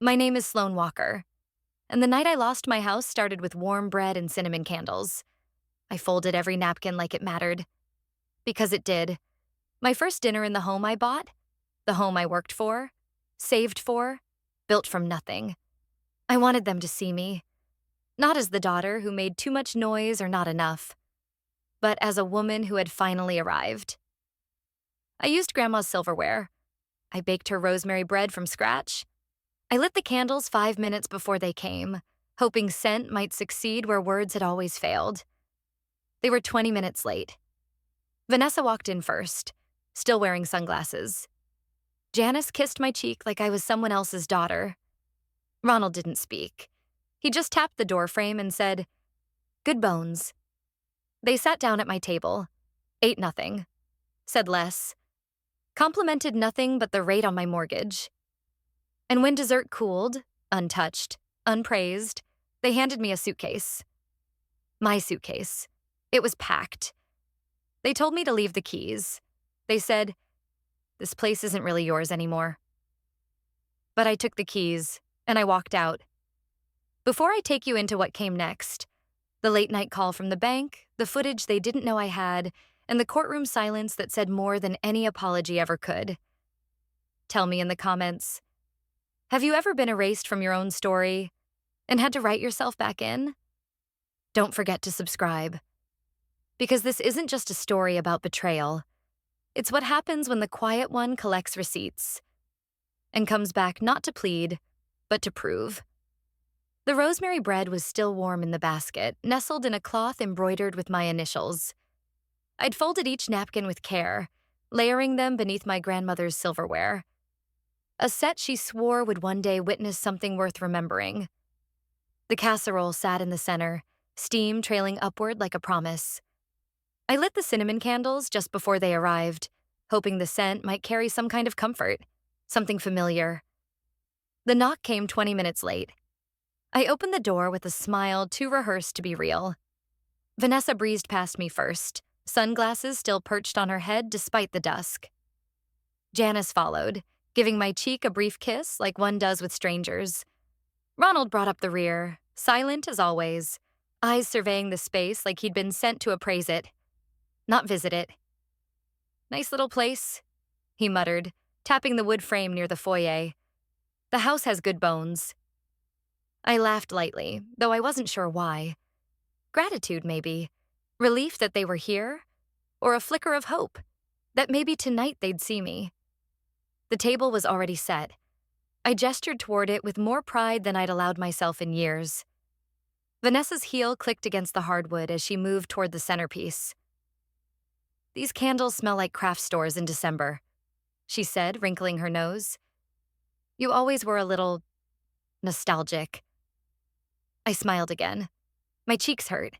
My name is Sloane Walker, and the night I lost my house started with warm bread and cinnamon candles. I folded every napkin like it mattered. Because it did. My first dinner in the home I bought, the home I worked for, saved for, built from nothing. I wanted them to see me, not as the daughter who made too much noise or not enough, but as a woman who had finally arrived. I used Grandma's silverware. I baked her rosemary bread from scratch. I lit the candles 5 minutes before they came, hoping scent might succeed where words had always failed. They were 20 minutes late. Vanessa walked in first, still wearing sunglasses. Janice kissed my cheek like I was someone else's daughter. Ronald didn't speak. He just tapped the doorframe and said, "Good bones." They sat down at my table, ate nothing, said less, complimented nothing but the rate on my mortgage. And when dessert cooled, untouched, unpraised, they handed me a suitcase. My suitcase. It was packed. They told me to leave the keys. They said, "This place isn't really yours anymore." But I took the keys, and I walked out. Before I take you into what came next, the late-night call from the bank, the footage they didn't know I had, and the courtroom silence that said more than any apology ever could. Tell me in the comments, have you ever been erased from your own story and had to write yourself back in? Don't forget to subscribe. Because this isn't just a story about betrayal. It's what happens when the quiet one collects receipts and comes back not to plead, but to prove. The rosemary bread was still warm in the basket, nestled in a cloth embroidered with my initials. I'd folded each napkin with care, layering them beneath my grandmother's silverware. A set she swore would one day witness something worth remembering. The casserole sat in the center, steam trailing upward like a promise. I lit the cinnamon candles just before they arrived, hoping the scent might carry some kind of comfort, something familiar. The knock came 20 minutes late. I opened the door with a smile too rehearsed to be real. Vanessa breezed past me first, sunglasses still perched on her head despite the dusk. Janice followed, giving my cheek a brief kiss like one does with strangers. Ronald brought up the rear, silent as always, eyes surveying the space like he'd been sent to appraise it, not visit it. "Nice little place," he muttered, tapping the wood frame near the foyer. "The house has good bones." I laughed lightly, though I wasn't sure why. Gratitude, maybe. Relief that they were here, or a flicker of hope that maybe tonight they'd see me. The table was already set. I gestured toward it with more pride than I'd allowed myself in years. Vanessa's heel clicked against the hardwood as she moved toward the centerpiece. "These candles smell like craft stores in December," she said, wrinkling her nose. "You always were a little nostalgic." I smiled again. My cheeks hurt.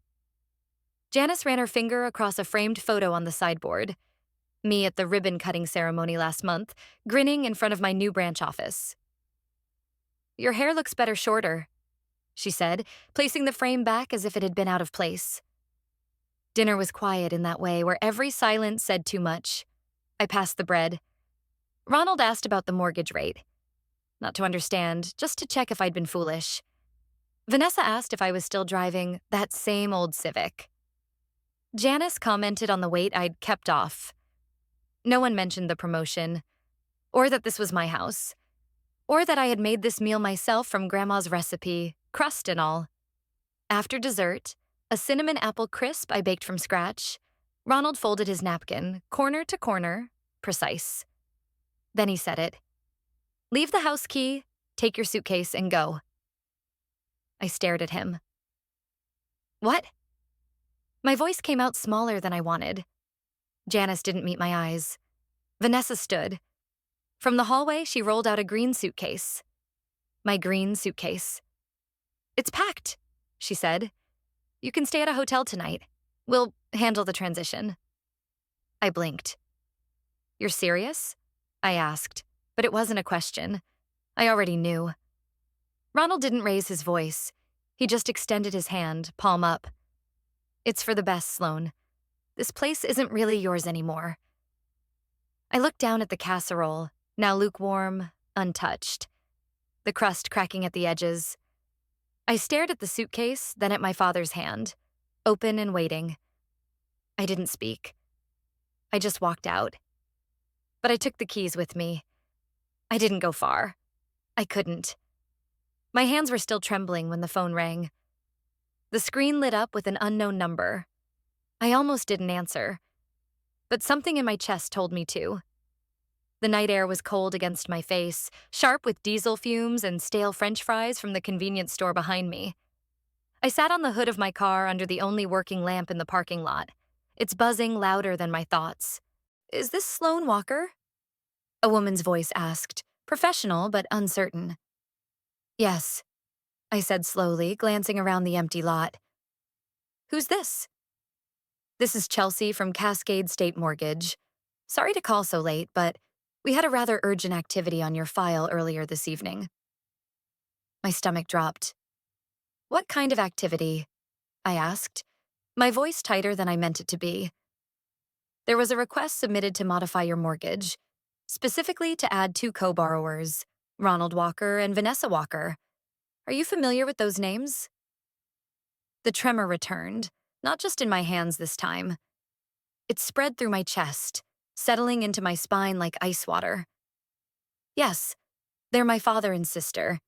Janice ran her finger across a framed photo on the sideboard. Me at the ribbon-cutting ceremony last month, grinning in front of my new branch office. "Your hair looks better shorter," she said, placing the frame back as if it had been out of place. Dinner was quiet in that way, where every silence said too much. I passed the bread. Ronald asked about the mortgage rate. Not to understand, just to check if I'd been foolish. Vanessa asked if I was still driving that same old Civic. Janice commented on the weight I'd kept off. No one mentioned the promotion, or that this was my house, or that I had made this meal myself from Grandma's recipe, crust and all. After dessert, a cinnamon apple crisp I baked from scratch, Ronald folded his napkin, corner to corner, precise. Then he said it. "Leave the house key, take your suitcase, and go." I stared at him. "What?" My voice came out smaller than I wanted. Janice didn't meet my eyes. Vanessa stood. From the hallway, she rolled out a green suitcase. My green suitcase. "It's packed," she said. "You can stay at a hotel tonight. We'll handle the transition." I blinked. "You're serious?" I asked, but it wasn't a question. I already knew. Ronald didn't raise his voice. He just extended his hand, palm up. "It's for the best, Sloane. This place isn't really yours anymore." I looked down at the casserole, now lukewarm, untouched. the crust cracking at the edges. I stared at the suitcase, then at my father's hand, open and waiting. I didn't speak. I just walked out. But I took the keys with me. I didn't go far. I couldn't. My hands were still trembling when the phone rang. The screen lit up with an unknown number. I almost didn't answer, but something in my chest told me to. The night air was cold against my face, sharp with diesel fumes and stale French fries from the convenience store behind me. I sat on the hood of my car under the only working lamp in the parking lot, its buzzing louder than my thoughts. "Is this Sloane Walker?" A woman's voice asked, professional but uncertain. "Yes," I said slowly, glancing around the empty lot. "Who's this?" "This is Chelsea from Cascade State Mortgage. Sorry to call so late, but we had a rather urgent activity on your file earlier this evening." My stomach dropped. "What kind of activity?" I asked, my voice tighter than I meant it to be. "There was a request submitted to modify your mortgage, specifically to add 2 co-borrowers, Ronald Walker and Vanessa Walker. Are you familiar with those names?" The tremor returned, not just in my hands this time. It spread through my chest, settling into my spine like ice water. "Yes, they're my father and sister,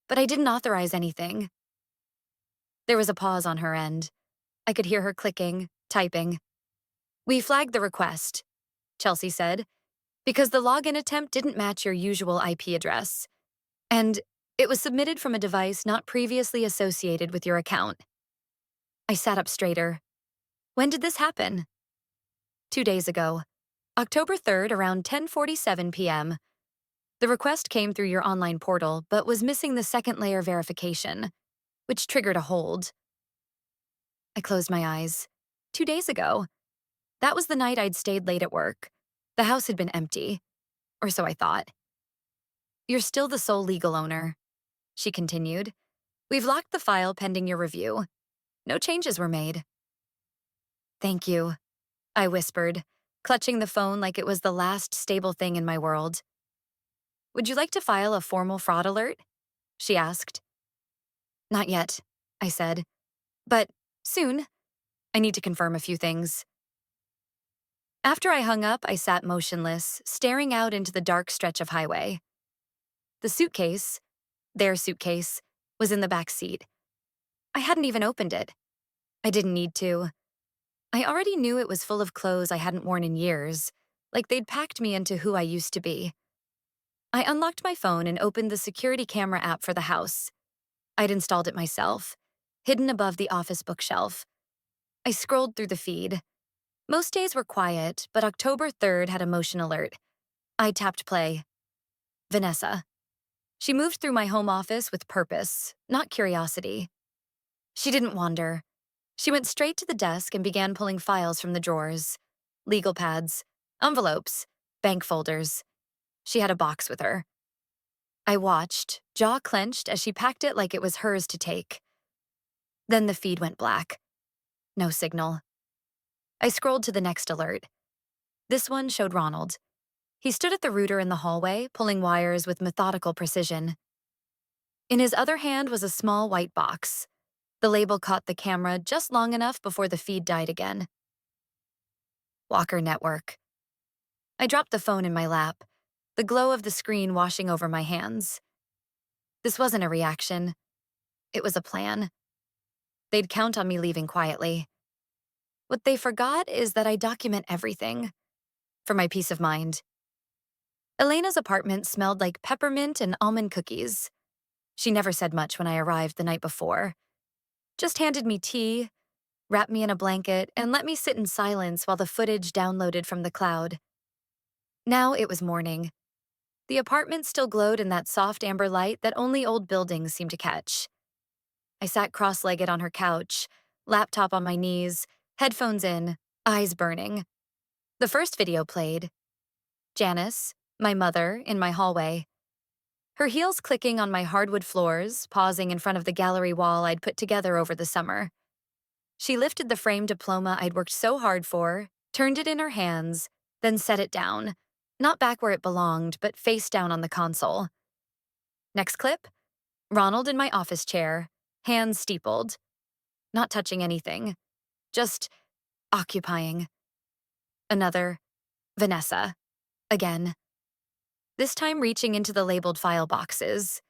but I didn't authorize anything." There was a pause on her end. I could hear her clicking, typing. "We flagged the request," Chelsea said, "because the login attempt didn't match your usual IP address. And it was submitted from a device not previously associated with your account." I sat up straighter. "When did this happen?" 2 days ago, October 3rd, around 10:47 p.m. The request came through your online portal, but was missing the second layer verification, which triggered a hold. I closed my eyes. 2 days ago. That was the night I'd stayed late at work. The house had been empty, or so I thought. "You're still the sole legal owner," she continued. "We've locked the file pending your review. No changes were made." "Thank you," I whispered, clutching the phone like it was the last stable thing in my world. "Would you like to file a formal fraud alert?" she asked. "Not yet," I said. "But soon. I need to confirm a few things." After I hung up, I sat motionless, staring out into the dark stretch of highway. The suitcase, their suitcase, was in the back seat. I hadn't even opened it. I didn't need to. I already knew it was full of clothes I hadn't worn in years, like they'd packed me into who I used to be. I unlocked my phone and opened the security camera app for the house. I'd installed it myself, hidden above the office bookshelf. I scrolled through the feed. Most days were quiet, but October 3rd had a motion alert. I tapped play. Vanessa. She moved through my home office with purpose, not curiosity. She didn't wander. She went straight to the desk and began pulling files from the drawers. Legal pads, envelopes, bank folders. She had a box with her. I watched, jaw clenched, as she packed it like it was hers to take. Then the feed went black. No signal. I scrolled to the next alert. This one showed Ronald. He stood at the router in the hallway, pulling wires with methodical precision. In his other hand was a small white box. The label caught the camera just long enough before the feed died again. Walker Network. I dropped the phone in my lap, the glow of the screen washing over my hands. This wasn't a reaction. It was a plan. They'd count on me leaving quietly. What they forgot is that I document everything, for my peace of mind. Elena's apartment smelled like peppermint and almond cookies. She never said much when I arrived the night before. Just handed me tea, wrapped me in a blanket, and let me sit in silence while the footage downloaded from the cloud. Now it was morning. The apartment still glowed in that soft amber light that only old buildings seem to catch. I sat cross-legged on her couch, laptop on my knees, headphones in, eyes burning. The first video played. Janice, my mother, in my hallway. Her heels clicking on my hardwood floors, pausing in front of the gallery wall I'd put together over the summer. She lifted the framed diploma I'd worked so hard for, turned it in her hands, then set it down, not back where it belonged, but face down on the console. Next clip, Ronald in my office chair, hands steepled, not touching anything, just occupying. Another, Vanessa, again, this time reaching into the labeled file boxes.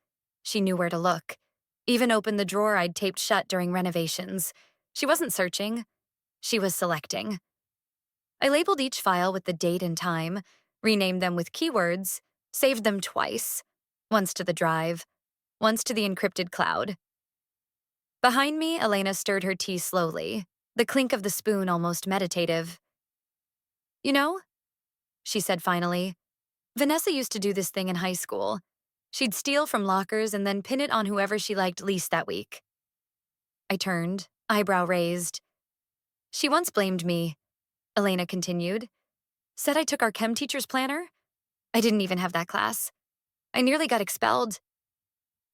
She knew where to look, even opened the drawer I'd taped shut during renovations. She wasn't searching, she was selecting. I labeled each file with the date and time, renamed them with keywords, saved them twice, once to the drive, once to the encrypted cloud. Behind me, Elena stirred her tea slowly, the clink of the spoon almost meditative. You know, she said finally, Vanessa used to do this thing in high school. She'd steal from lockers and then pin it on whoever she liked least that week. I turned, eyebrow raised. She once blamed me, Elena continued. Said I took our chem teacher's planner? I didn't even have that class. I nearly got expelled.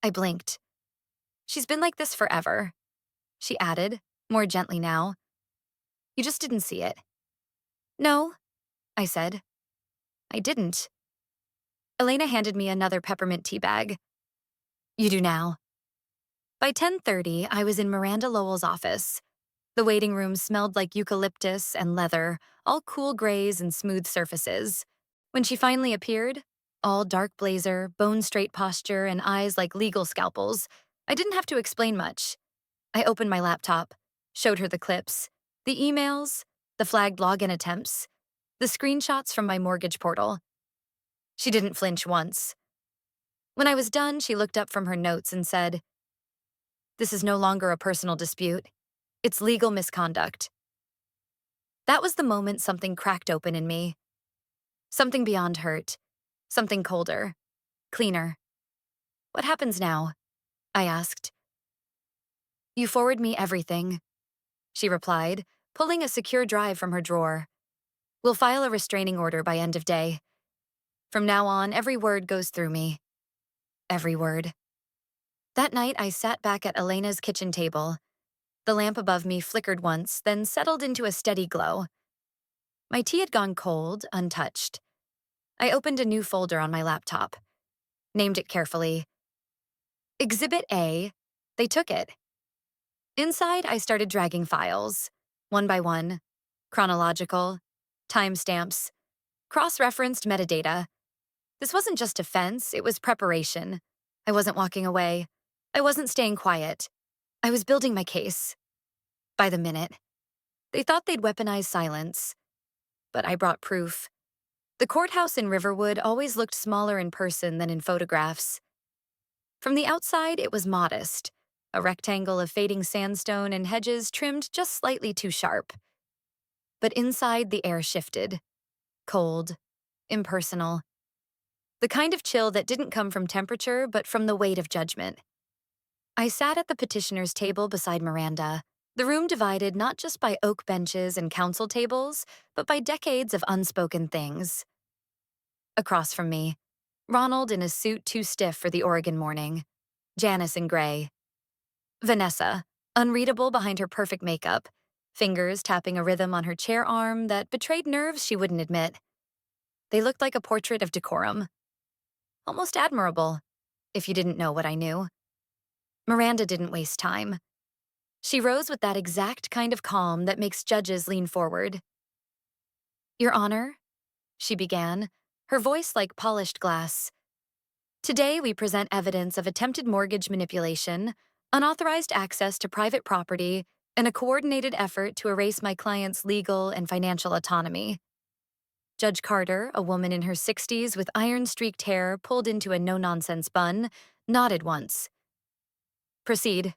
I blinked. She's been like this forever, she added, more gently now. You just didn't see it. No, I said. I didn't. Elena handed me another peppermint tea bag. You do now. By 10:30, I was in Miranda Lowell's office. The waiting room smelled like eucalyptus and leather, all cool grays and smooth surfaces. When she finally appeared, all dark blazer, bone-straight posture, and eyes like legal scalpels, I didn't have to explain much. I opened my laptop, showed her the clips, the emails, the flagged login attempts, the screenshots from my mortgage portal. She didn't flinch once. When I was done, she looked up from her notes and said, "This is no longer a personal dispute. It's legal misconduct." That was the moment something cracked open in me. Something beyond hurt. Something colder. Cleaner. What happens now? I asked. You forward me everything, she replied, pulling a secure drive from her drawer. We'll file a restraining order by end of day. From now on, every word goes through me. Every word. That night, I sat back at Elena's kitchen table. The lamp above me flickered once, then settled into a steady glow. My tea had gone cold, untouched. I opened a new folder on my laptop, named it carefully. Exhibit A, they took it. Inside, I started dragging files, one by one, chronological, timestamps, cross-referenced metadata. This wasn't just defense, it was preparation. I wasn't walking away. I wasn't staying quiet. I was building my case. By the minute. They thought they'd weaponize silence. But I brought proof. The courthouse in Riverwood always looked smaller in person than in photographs. From the outside, it was modest, a rectangle of fading sandstone and hedges trimmed just slightly too sharp. But inside, the air shifted. Cold. Impersonal. The kind of chill that didn't come from temperature, but from the weight of judgment. I sat at the petitioner's table beside Miranda, the room divided not just by oak benches and counsel tables, but by decades of unspoken things. Across from me, Ronald in a suit too stiff for the Oregon morning, Janice in gray. Vanessa, unreadable behind her perfect makeup, fingers tapping a rhythm on her chair arm that betrayed nerves she wouldn't admit. They looked like a portrait of decorum. Almost admirable, if you didn't know what I knew. Miranda didn't waste time. She rose with that exact kind of calm that makes judges lean forward. Your Honor, she began, her voice like polished glass. Today we present evidence of attempted mortgage manipulation, unauthorized access to private property, and a coordinated effort to erase my client's legal and financial autonomy. Judge Carter, a woman in her 60s with iron-streaked hair pulled into a no-nonsense bun, nodded once. Proceed.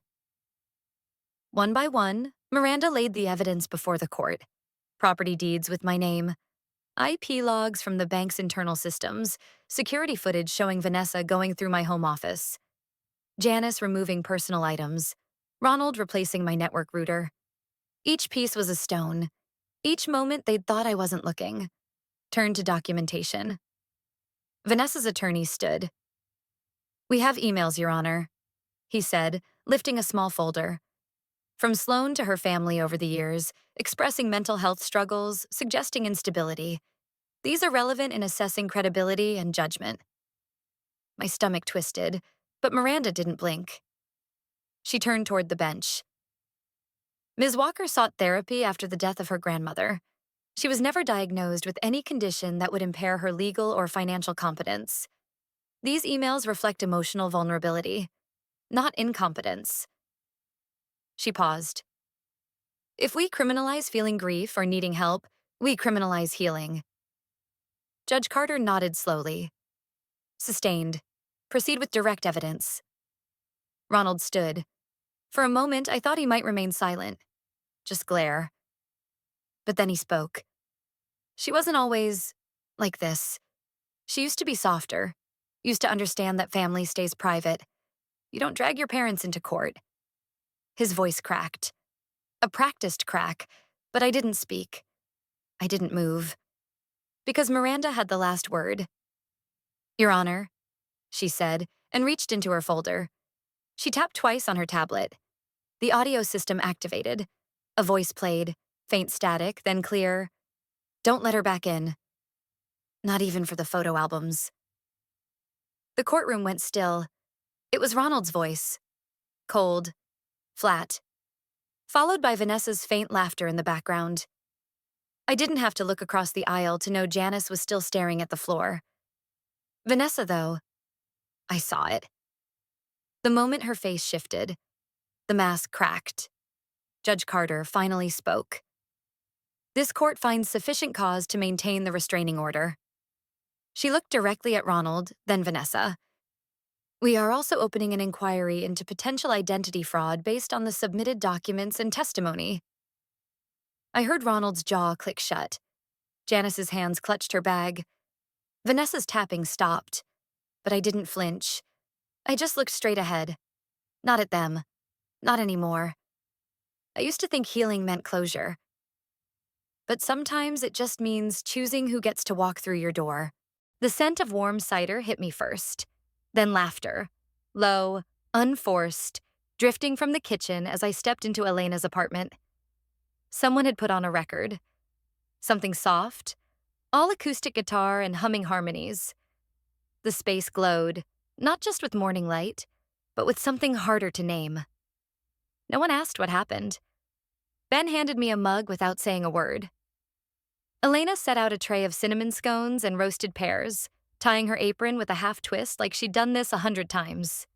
One by one, Miranda laid the evidence before the court. Property deeds with my name, IP logs from the bank's internal systems, security footage showing Vanessa going through my home office, Janice removing personal items, Ronald replacing my network router. Each piece was a stone. Each moment they'd thought I wasn't looking. Turned to documentation. Vanessa's attorney stood. We have emails, Your Honor, he said, lifting a small folder. From Sloane to her family over the years, expressing mental health struggles, suggesting instability. These are relevant in assessing credibility and judgment. My stomach twisted. But Miranda didn't blink. She turned toward the bench. Ms. Walker sought therapy after the death of her grandmother. She was never diagnosed with any condition that would impair her legal or financial competence. These emails reflect emotional vulnerability, not incompetence. She paused. If we criminalize feeling grief or needing help, we criminalize healing. Judge Carter nodded slowly. Sustained. Proceed with direct evidence. Ronald stood. For a moment, I thought he might remain silent. Just glare. But then he spoke. She wasn't always like this. She used to be softer. Used to understand that family stays private. You don't drag your parents into court. His voice cracked. A practiced crack, but I didn't speak. I didn't move. Because Miranda had the last word. Your Honor, she said, and reached into her folder. She tapped twice on her tablet. The audio system activated. A voice played, faint static, then clear. Don't let her back in. Not even for the photo albums. The courtroom went still. It was Ronald's voice. Cold. Flat. Followed by Vanessa's faint laughter in the background. I didn't have to look across the aisle to know Janice was still staring at the floor. Vanessa, though, I saw it. The moment her face shifted, the mask cracked. Judge Carter finally spoke. This court finds sufficient cause to maintain the restraining order. She looked directly at Ronald, then Vanessa. We are also opening an inquiry into potential identity fraud based on the submitted documents and testimony. I heard Ronald's jaw click shut. Janice's hands clutched her bag. Vanessa's tapping stopped, but I didn't flinch. I just looked straight ahead. Not at them. Not anymore. I used to think healing meant closure. But sometimes it just means choosing who gets to walk through your door. The scent of warm cider hit me first. Then laughter. Low, unforced, drifting from the kitchen as I stepped into Elena's apartment. Someone had put on a record. Something soft, all acoustic guitar and humming harmonies. The space glowed, not just with morning light, but with something harder to name. No one asked what happened. Ben handed me a mug without saying a word. Elena set out a tray of cinnamon scones and roasted pears, tying her apron with a half twist like she'd done this 100 times.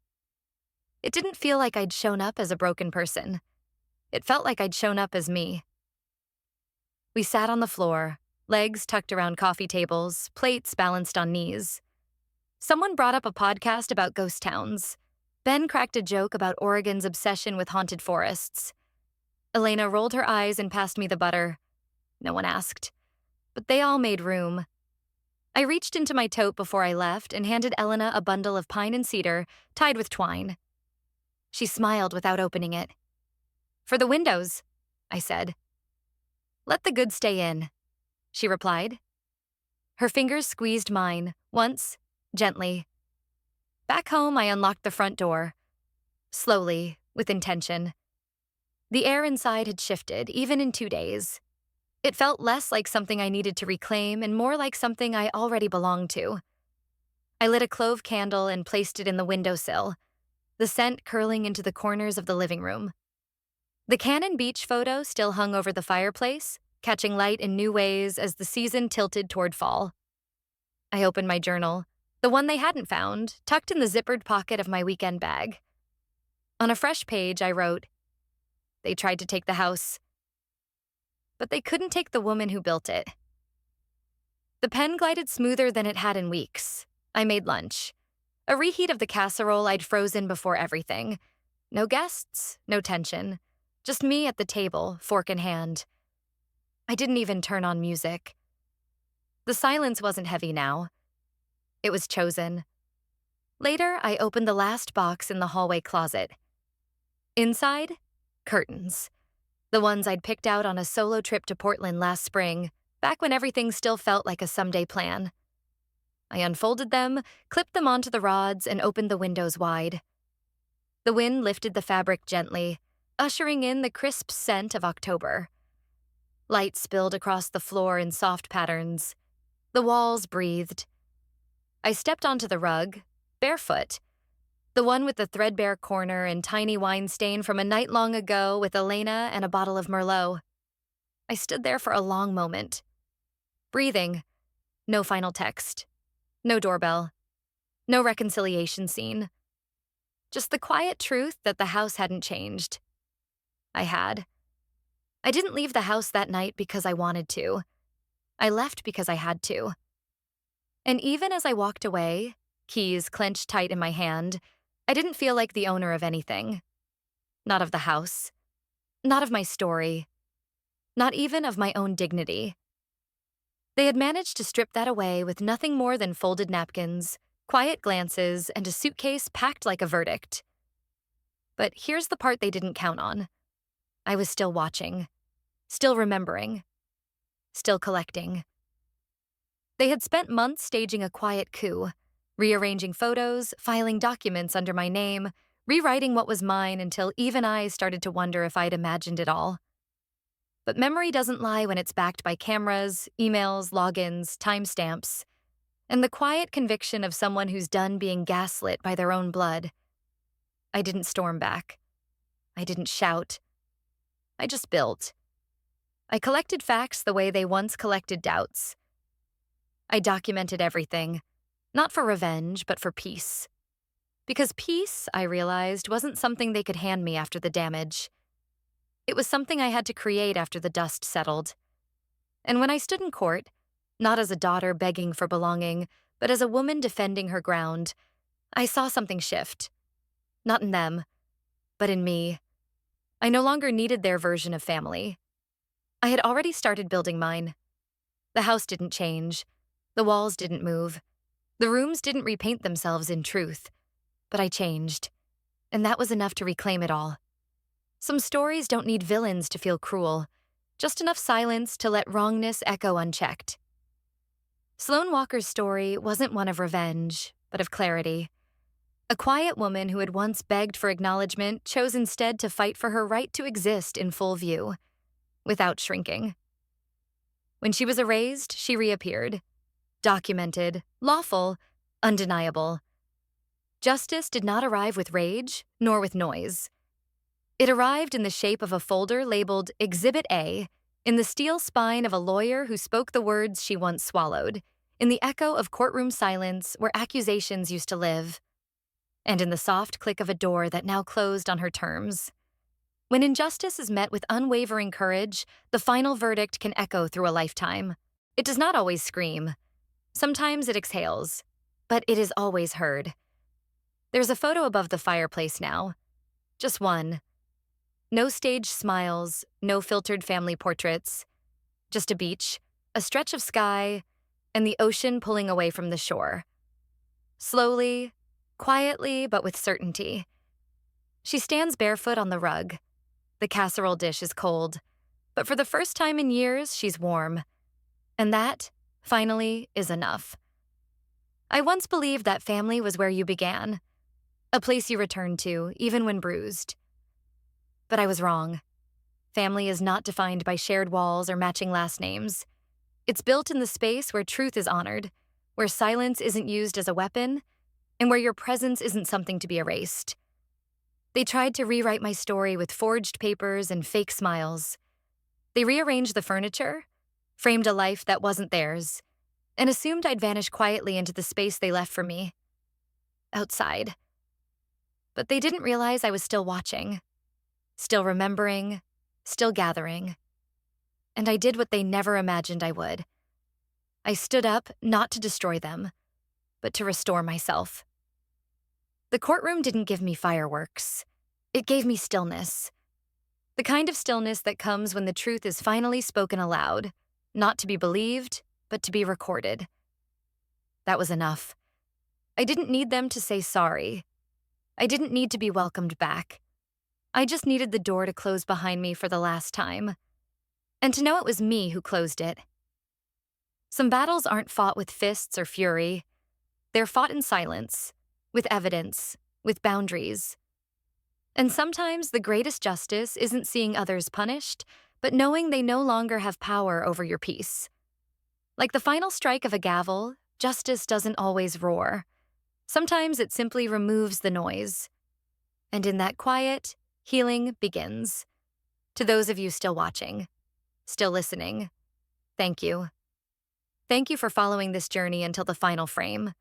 It didn't feel like I'd shown up as a broken person. It felt like I'd shown up as me. We sat on the floor, legs tucked around coffee tables, plates balanced on knees. Someone brought up a podcast about ghost towns. Ben cracked a joke about Oregon's obsession with haunted forests. Elena rolled her eyes and passed me the butter. No one asked. But they all made room. I reached into my tote before I left and handed Elena a bundle of pine and cedar tied with twine. She smiled without opening it. For the windows, I said. Let the good stay in, she replied. Her fingers squeezed mine, once, gently. Back home, I unlocked the front door. Slowly, with intention. The air inside had shifted, even in 2 days. It felt less like something I needed to reclaim and more like something I already belonged to. I lit a clove candle and placed it in the windowsill, the scent curling into the corners of the living room. The Cannon Beach photo still hung over the fireplace, catching light in new ways as the season tilted toward fall. I opened my journal, the one they hadn't found, tucked in the zippered pocket of my weekend bag. On a fresh page, I wrote, They tried to take the house, but they couldn't take the woman who built it. The pen glided smoother than it had in weeks. I made lunch. A reheat of the casserole I'd frozen before everything. No guests, no tension. Just me at the table, fork in hand. I didn't even turn on music. The silence wasn't heavy now. It was chosen. Later, I opened the last box in the hallway closet. Inside, curtains. The ones I'd picked out on a solo trip to Portland last spring, back when everything still felt like a someday plan. I unfolded them, clipped them onto the rods, and opened the windows wide. The wind lifted the fabric gently, ushering in the crisp scent of October. Light spilled across the floor in soft patterns. The walls breathed. I stepped onto the rug, barefoot. The one with the threadbare corner and tiny wine stain from a night long ago with Elena and a bottle of Merlot. I stood there for a long moment, breathing. No final text. No doorbell. No reconciliation scene. Just the quiet truth that the house hadn't changed. I had. I didn't leave the house that night because I wanted to. I left because I had to. And even as I walked away, keys clenched tight in my hand, I didn't feel like the owner of anything. Not of the house. Not of my story. Not even of my own dignity. They had managed to strip that away with nothing more than folded napkins, quiet glances, and a suitcase packed like a verdict. But here's the part they didn't count on. I was still watching, still remembering, still collecting. They had spent months staging a quiet coup, rearranging photos, filing documents under my name, rewriting what was mine until even I started to wonder if I'd imagined it all. But memory doesn't lie when it's backed by cameras, emails, logins, timestamps, and the quiet conviction of someone who's done being gaslit by their own blood. I didn't storm back. I didn't shout. I just built. I collected facts the way they once collected doubts. I documented everything, not for revenge, but for peace. Because peace, I realized, wasn't something they could hand me after the damage. It was something I had to create after the dust settled. And when I stood in court, not as a daughter begging for belonging, but as a woman defending her ground, I saw something shift. Not in them, but in me. I no longer needed their version of family. I had already started building mine. The house didn't change. The walls didn't move. The rooms didn't repaint themselves in truth. But I changed. And that was enough to reclaim it all. Some stories don't need villains to feel cruel, just enough silence to let wrongness echo unchecked. Sloane Walker's story wasn't one of revenge, but of clarity. A quiet woman who had once begged for acknowledgement chose instead to fight for her right to exist in full view, without shrinking. When she was erased, she reappeared. Documented, lawful, undeniable. Justice did not arrive with rage, nor with noise. It arrived in the shape of a folder labeled Exhibit A, in the steel spine of a lawyer who spoke the words she once swallowed, in the echo of courtroom silence where accusations used to live, and in the soft click of a door that now closed on her terms. When injustice is met with unwavering courage, the final verdict can echo through a lifetime. It does not always scream. Sometimes it exhales, but it is always heard. There's a photo above the fireplace now. Just one. No staged smiles, no filtered family portraits. Just a beach, a stretch of sky, and the ocean pulling away from the shore. Slowly, quietly, but with certainty. She stands barefoot on the rug. The casserole dish is cold, but for the first time in years, she's warm. And that, finally, is enough. I once believed that family was where you began, a place you returned to, even when bruised. But I was wrong. Family is not defined by shared walls or matching last names. It's built in the space where truth is honored, where silence isn't used as a weapon, and where your presence isn't something to be erased. They tried to rewrite my story with forged papers and fake smiles. They rearranged the furniture, framed a life that wasn't theirs, and assumed I'd vanish quietly into the space they left for me. Outside. But they didn't realize I was still watching. Still remembering, still gathering. And I did what they never imagined I would. I stood up not to destroy them, but to restore myself. The courtroom didn't give me fireworks. It gave me stillness. The kind of stillness that comes when the truth is finally spoken aloud, not to be believed, but to be recorded. That was enough. I didn't need them to say sorry. I didn't need to be welcomed back. I just needed the door to close behind me for the last time, and to know it was me who closed it. Some battles aren't fought with fists or fury. They're fought in silence, with evidence, with boundaries. And sometimes the greatest justice isn't seeing others punished, but knowing they no longer have power over your peace. Like the final strike of a gavel, justice doesn't always roar. Sometimes it simply removes the noise. And in that quiet, healing begins. To those of you still watching, still listening, thank you. Thank you for following this journey until the final frame.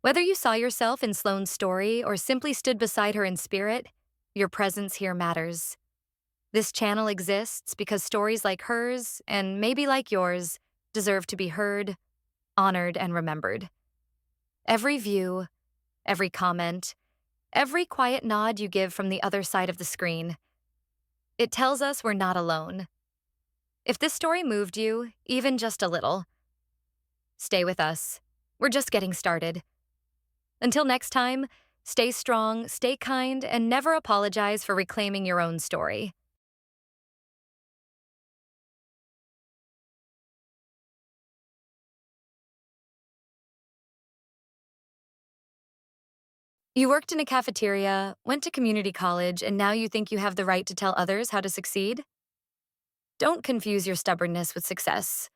Whether you saw yourself in Sloane's story or simply stood beside her in spirit, your presence here matters. This channel exists because stories like hers, and maybe like yours, deserve to be heard, honored, and remembered. Every view, every comment, every quiet nod you give from the other side of the screen, it tells us we're not alone. If this story moved you, even just a little, stay with us. We're just getting started. Until next time, stay strong, stay kind, and never apologize for reclaiming your own story. You worked in a cafeteria, went to community college, and now you think you have the right to tell others how to succeed? Don't confuse your stubbornness with success.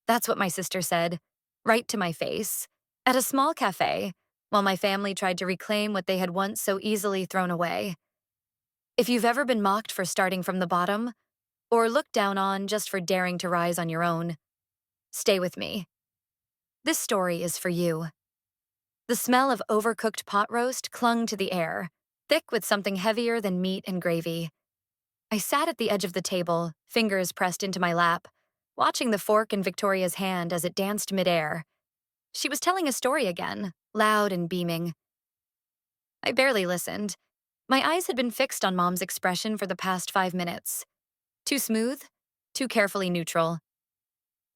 That's what my sister said, right to my face, at a small cafe, while my family tried to reclaim what they had once so easily thrown away. If you've ever been mocked for starting from the bottom, or looked down on just for daring to rise on your own, stay with me. This story is for you. The smell of overcooked pot roast clung to the air, thick with something heavier than meat and gravy. I sat at the edge of the table, fingers pressed into my lap, watching the fork in Victoria's hand as it danced midair. She was telling a story again, loud and beaming. I barely listened. My eyes had been fixed on Mom's expression for the past 5 minutes. Too smooth, too carefully neutral.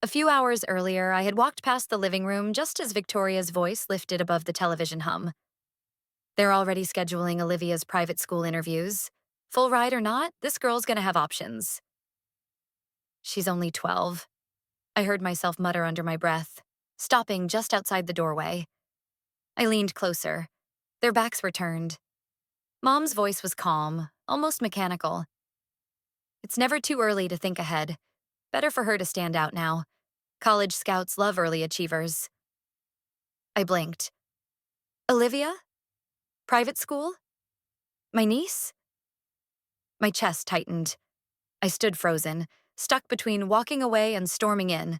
A few hours earlier, I had walked past the living room just as Victoria's voice lifted above the television hum. They're already scheduling Olivia's private school interviews. Full ride or not, this girl's gonna have options. She's only 12. I heard myself mutter under my breath, stopping just outside the doorway. I leaned closer. Their backs were turned. Mom's voice was calm, almost mechanical. It's never too early to think ahead. Better for her to stand out now. College scouts love early achievers. I blinked. Olivia? Private school? My niece? My chest tightened. I stood frozen, stuck between walking away and storming in.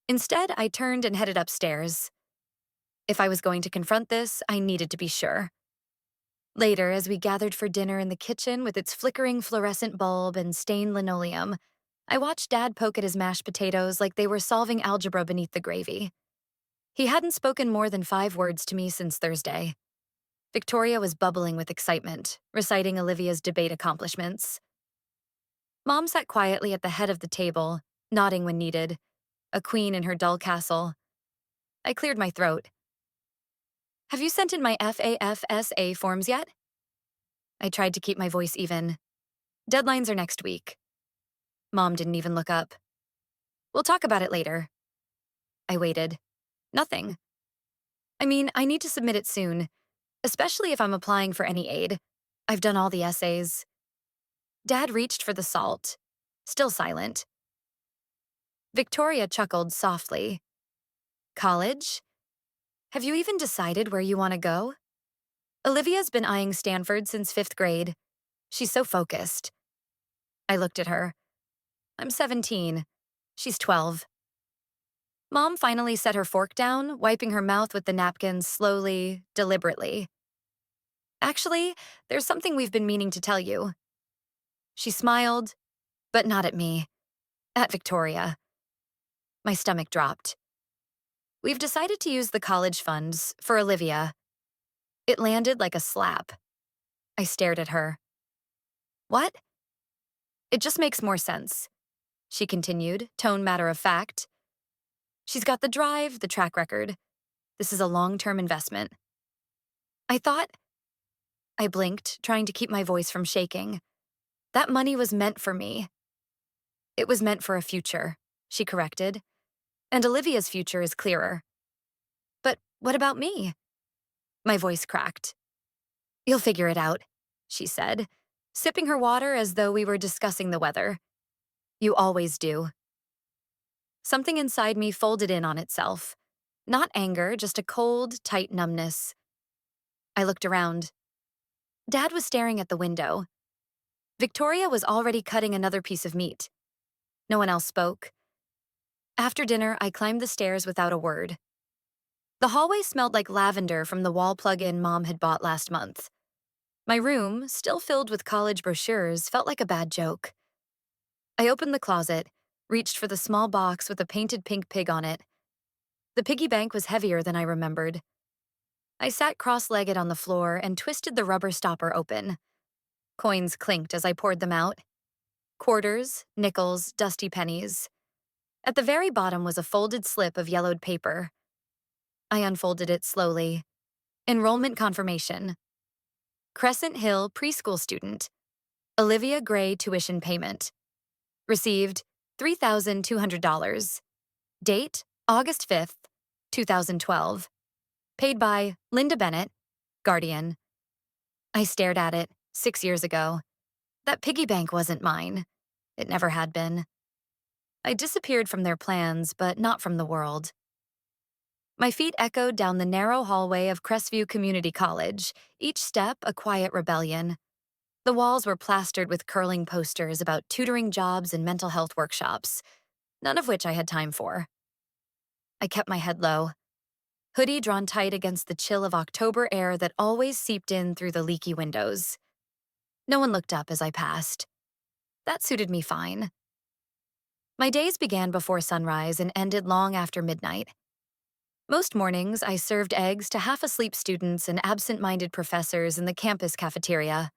Instead, I turned and headed upstairs. If I was going to confront this, I needed to be sure. Later, as we gathered for dinner in the kitchen with its flickering fluorescent bulb and stained linoleum, I watched Dad poke at his mashed potatoes like they were solving algebra beneath the gravy. He hadn't spoken more than 5 words to me since Thursday. Victoria was bubbling with excitement, reciting Olivia's debate accomplishments. Mom sat quietly at the head of the table, nodding when needed, a queen in her dull castle. I cleared my throat. Have you sent in my FAFSA forms yet? I tried to keep my voice even. Deadlines are next week. Mom didn't even look up. We'll talk about it later. I waited. Nothing. I mean, I need to submit it soon, especially if I'm applying for any aid. I've done all the essays. Dad reached for the salt, still silent. Victoria chuckled softly. College? Have you even decided where you want to go? Olivia's been eyeing Stanford since 5th grade. She's so focused. I looked at her. I'm 17. She's 12. Mom finally set her fork down, wiping her mouth with the napkin slowly, deliberately. Actually, there's something we've been meaning to tell you. She smiled, but not at me. At Victoria. My stomach dropped. We've decided to use the college funds for Olivia. It landed like a slap. I stared at her. What? It just makes more sense, she continued, tone matter of fact. She's got the drive, the track record. This is a long-term investment. I thought. I blinked, trying to keep my voice from shaking. That money was meant for me. It was meant for a future, she corrected. And Olivia's future is clearer. But what about me? My voice cracked. You'll figure it out, she said, sipping her water as though we were discussing the weather. You always do. Something inside me folded in on itself. Not anger, just a cold, tight numbness. I looked around. Dad was staring at the window. Victoria was already cutting another piece of meat. No one else spoke. After dinner, I climbed the stairs without a word. The hallway smelled like lavender from the wall plug-in Mom had bought last month. My room, still filled with college brochures, felt like a bad joke. I opened the closet, reached for the small box with a painted pink pig on it. The piggy bank was heavier than I remembered. I sat cross-legged on the floor and twisted the rubber stopper open. Coins clinked as I poured them out. Quarters, nickels, dusty pennies. At the very bottom was a folded slip of yellowed paper. I unfolded it slowly. Enrollment confirmation. Crescent Hill preschool student. Olivia Gray tuition payment. Received $3,200. Date, August 5th, 2012. Paid by Linda Bennett, guardian. I stared at it, 6 years ago. That piggy bank wasn't mine. It never had been. I disappeared from their plans, but not from the world. My feet echoed down the narrow hallway of Crestview Community College, each step a quiet rebellion. The walls were plastered with curling posters about tutoring jobs and mental health workshops, none of which I had time for. I kept my head low, hoodie drawn tight against the chill of October air that always seeped in through the leaky windows. No one looked up as I passed. That suited me fine. My days began before sunrise and ended long after midnight. Most mornings, I served eggs to half-asleep students and absent-minded professors in the campus cafeteria.